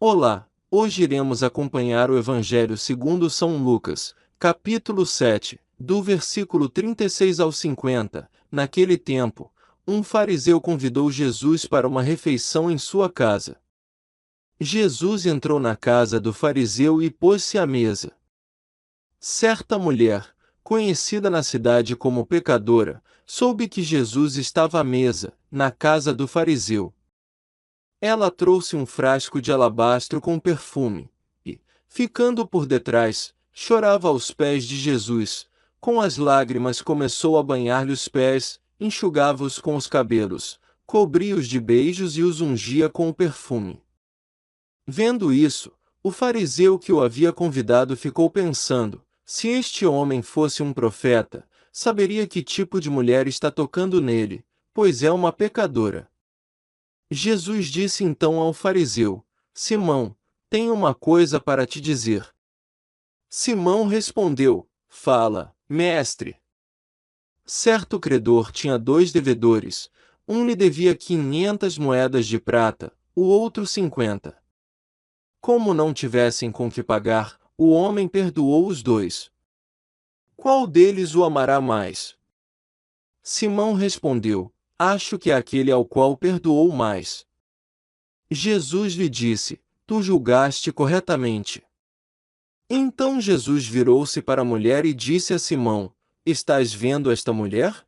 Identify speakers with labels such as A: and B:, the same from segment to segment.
A: Olá, hoje iremos acompanhar o Evangelho segundo São Lucas, capítulo 7, do versículo 36 ao 50. Naquele tempo, um fariseu convidou Jesus para uma refeição em sua casa. Jesus entrou na casa do fariseu e pôs-se à mesa. Certa mulher, conhecida na cidade como pecadora, soube que Jesus estava à mesa, na casa do fariseu. Ela trouxe um frasco de alabastro com perfume, e, ficando por detrás, chorava aos pés de Jesus. Com as lágrimas começou a banhar-lhe os pés, enxugava-os com os cabelos, cobria-os de beijos e os ungia com o perfume. Vendo isso, o fariseu que o havia convidado ficou pensando: se este homem fosse um profeta, saberia que tipo de mulher está tocando nele, pois é uma pecadora. Jesus disse então ao fariseu: Simão, tenho uma coisa para te dizer. Simão respondeu: Fala, mestre. Certo credor tinha 2 devedores, um lhe devia 500 moedas de prata, o outro 50. Como não tivessem com que pagar, o homem perdoou os dois. Qual deles o amará mais? Simão respondeu: Acho que é aquele ao qual perdoou mais. Jesus lhe disse: Tu julgaste corretamente. Então Jesus virou-se para a mulher e disse a Simão: Estás vendo esta mulher?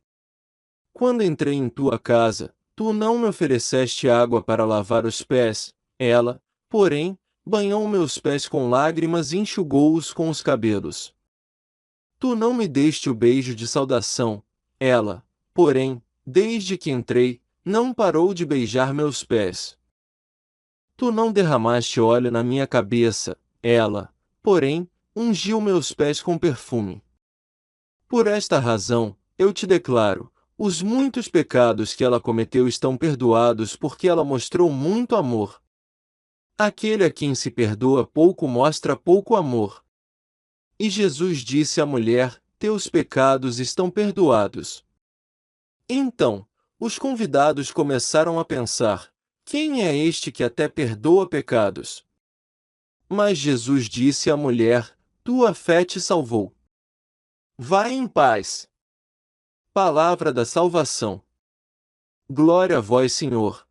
A: Quando entrei em tua casa, tu não me ofereceste água para lavar os pés, ela, porém, banhou meus pés com lágrimas e enxugou-os com os cabelos. Tu não me deste o beijo de saudação, ela, porém, desde que entrei, não parou de beijar meus pés. Tu não derramaste óleo na minha cabeça, ela, porém, ungiu meus pés com perfume. Por esta razão, eu te declaro, os muitos pecados que ela cometeu estão perdoados porque ela mostrou muito amor. Aquele a quem se perdoa pouco mostra pouco amor. E Jesus disse à mulher: Teus pecados estão perdoados. Então, os convidados começaram a pensar: quem é este que até perdoa pecados? Mas Jesus disse à mulher: Tua fé te salvou. Vai em paz. Palavra da salvação. Glória a vós, Senhor.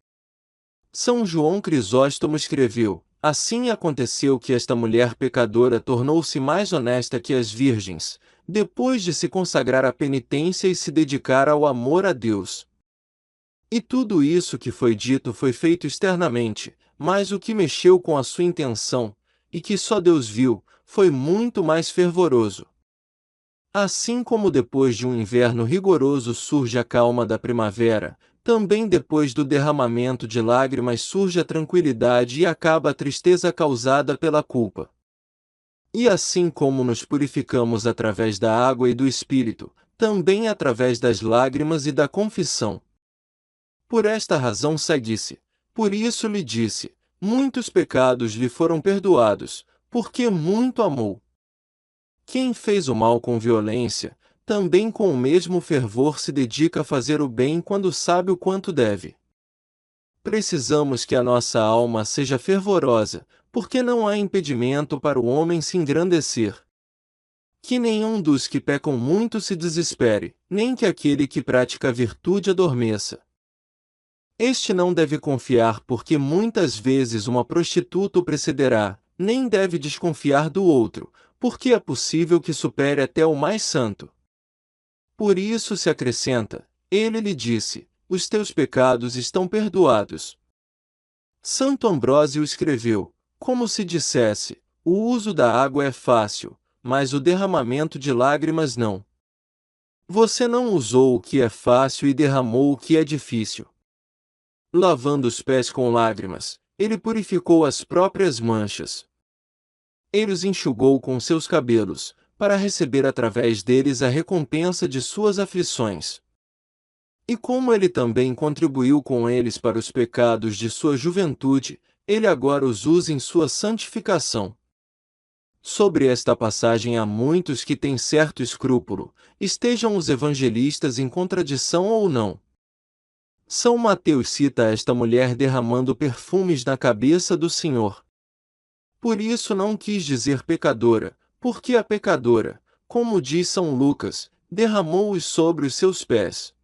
A: São João Crisóstomo escreveu: Assim aconteceu que esta mulher pecadora tornou-se mais honesta que as virgens, depois de se consagrar à penitência e se dedicar ao amor a Deus. E tudo isso que foi dito foi feito externamente, mas o que mexeu com a sua intenção, e que só Deus viu, foi muito mais fervoroso. Assim como depois de um inverno rigoroso surge a calma da primavera, também depois do derramamento de lágrimas surge a tranquilidade e acaba a tristeza causada pela culpa. E assim como nos purificamos através da água e do Espírito, também através das lágrimas e da confissão. Por esta razão segue-se. Por isso lhe disse: muitos pecados lhe foram perdoados, porque muito amou. Quem fez o mal com violência, também com o mesmo fervor se dedica a fazer o bem quando sabe o quanto deve. Precisamos que a nossa alma seja fervorosa, porque não há impedimento para o homem se engrandecer. Que nenhum dos que pecam muito se desespere, nem que aquele que pratica a virtude adormeça. Este não deve confiar porque muitas vezes uma prostituta o precederá, nem deve desconfiar do outro, porque é possível que supere até o mais santo. Por isso se acrescenta: ele lhe disse: os teus pecados estão perdoados. Santo Ambrósio escreveu, como se dissesse: o uso da água é fácil, mas o derramamento de lágrimas não. Você não usou o que é fácil e derramou o que é difícil. Lavando os pés com lágrimas, ele purificou as próprias manchas. Ele os enxugou com seus cabelos, para receber através deles a recompensa de suas aflições. E como ele também contribuiu com eles para os pecados de sua juventude, ele agora os usa em sua santificação. Sobre esta passagem há muitos que têm certo escrúpulo, estejam os evangelistas em contradição ou não. São Mateus cita esta mulher derramando perfumes na cabeça do Senhor. Por isso não quis dizer pecadora, porque a pecadora, como diz São Lucas, derramou-os sobre os seus pés.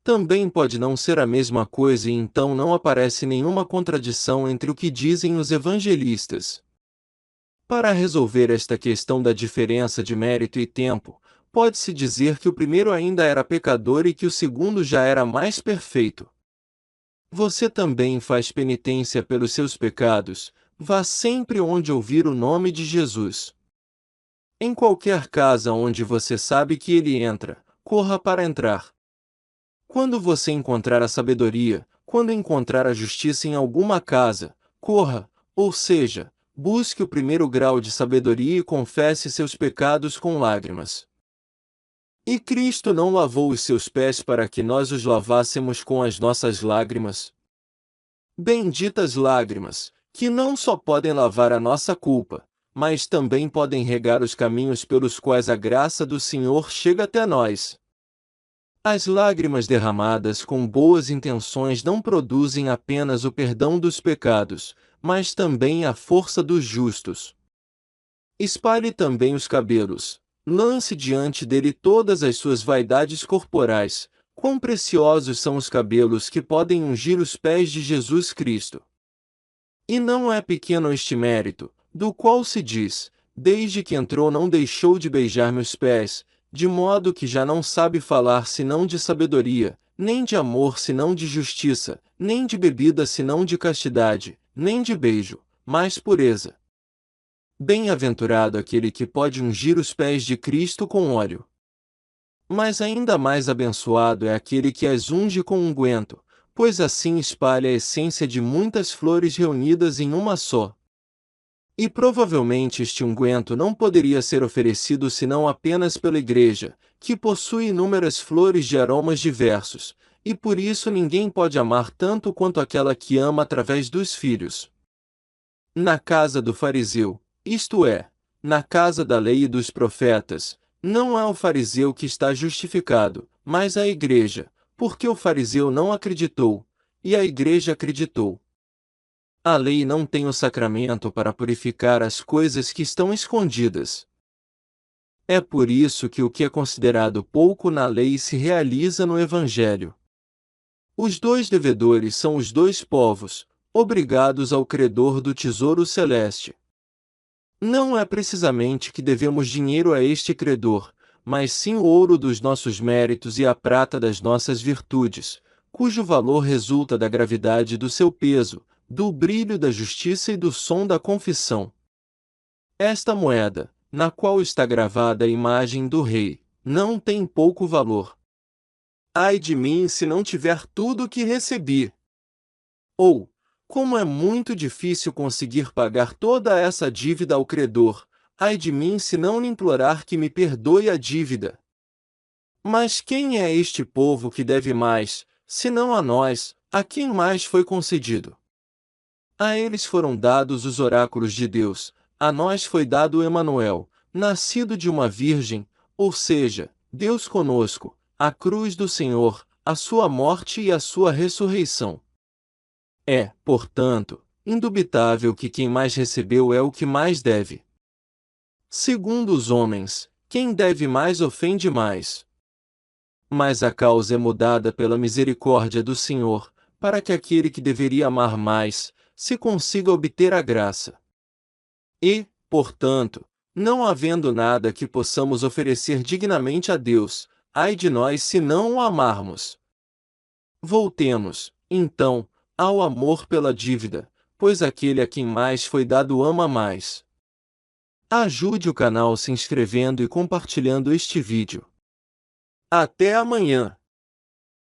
A: Também pode não ser a mesma coisa e então não aparece nenhuma contradição entre o que dizem os evangelistas. Para resolver esta questão da diferença de mérito e tempo, pode-se dizer que o primeiro ainda era pecador e que o segundo já era mais perfeito. Você também faz penitência pelos seus pecados, vá sempre onde ouvir o nome de Jesus. Em qualquer casa onde você sabe que ele entra, corra para entrar. Quando você encontrar a sabedoria, quando encontrar a justiça em alguma casa, corra, ou seja, busque o primeiro grau de sabedoria e confesse seus pecados com lágrimas. E Cristo não lavou os seus pés para que nós os lavássemos com as nossas lágrimas? Benditas lágrimas, que não só podem lavar a nossa culpa, mas também podem regar os caminhos pelos quais a graça do Senhor chega até nós. As lágrimas derramadas com boas intenções não produzem apenas o perdão dos pecados, mas também a força dos justos. Espalhe também os cabelos, lance diante dele todas as suas vaidades corporais. Quão preciosos são os cabelos que podem ungir os pés de Jesus Cristo! E não é pequeno este mérito, do qual se diz, desde que entrou não deixou de beijar meus pés, de modo que já não sabe falar senão de sabedoria, nem de amor senão de justiça, nem de bebida senão de castidade, nem de beijo, mas pureza. Bem-aventurado aquele que pode ungir os pés de Cristo com óleo. Mas ainda mais abençoado é aquele que as unge com unguento, pois assim espalha a essência de muitas flores reunidas em uma só. E provavelmente este unguento não poderia ser oferecido senão apenas pela Igreja, que possui inúmeras flores de aromas diversos, e por isso ninguém pode amar tanto quanto aquela que ama através dos filhos. Na casa do fariseu, isto é, na casa da lei e dos profetas, não é o fariseu que está justificado, mas a Igreja, porque o fariseu não acreditou, e a Igreja acreditou. A lei não tem o sacramento para purificar as coisas que estão escondidas. É por isso que o que é considerado pouco na lei se realiza no Evangelho. Os dois devedores são os dois povos, obrigados ao credor do tesouro celeste. Não é precisamente que devemos dinheiro a este credor, mas sim o ouro dos nossos méritos e a prata das nossas virtudes, cujo valor resulta da gravidade do seu peso, do brilho da justiça e do som da confissão. Esta moeda, na qual está gravada a imagem do rei, não tem pouco valor. Ai de mim se não tiver tudo o que recebi! Ou, como é muito difícil conseguir pagar toda essa dívida ao credor, ai de mim se não lhe implorar que me perdoe a dívida! Mas quem é este povo que deve mais, senão a nós, a quem mais foi concedido? A eles foram dados os oráculos de Deus, a nós foi dado o Emanuel, nascido de uma virgem, ou seja, Deus conosco, a cruz do Senhor, a sua morte e a sua ressurreição. É, portanto, indubitável que quem mais recebeu é o que mais deve. Segundo os homens, quem deve mais ofende mais. Mas a causa é mudada pela misericórdia do Senhor, para que aquele que deveria amar mais, se consiga obter a graça. E, portanto, não havendo nada que possamos oferecer dignamente a Deus, ai de nós se não o amarmos. Voltemos, então, ao amor pela dívida, pois aquele a quem mais foi dado ama mais. Ajude o canal se inscrevendo e compartilhando este vídeo. Até amanhã!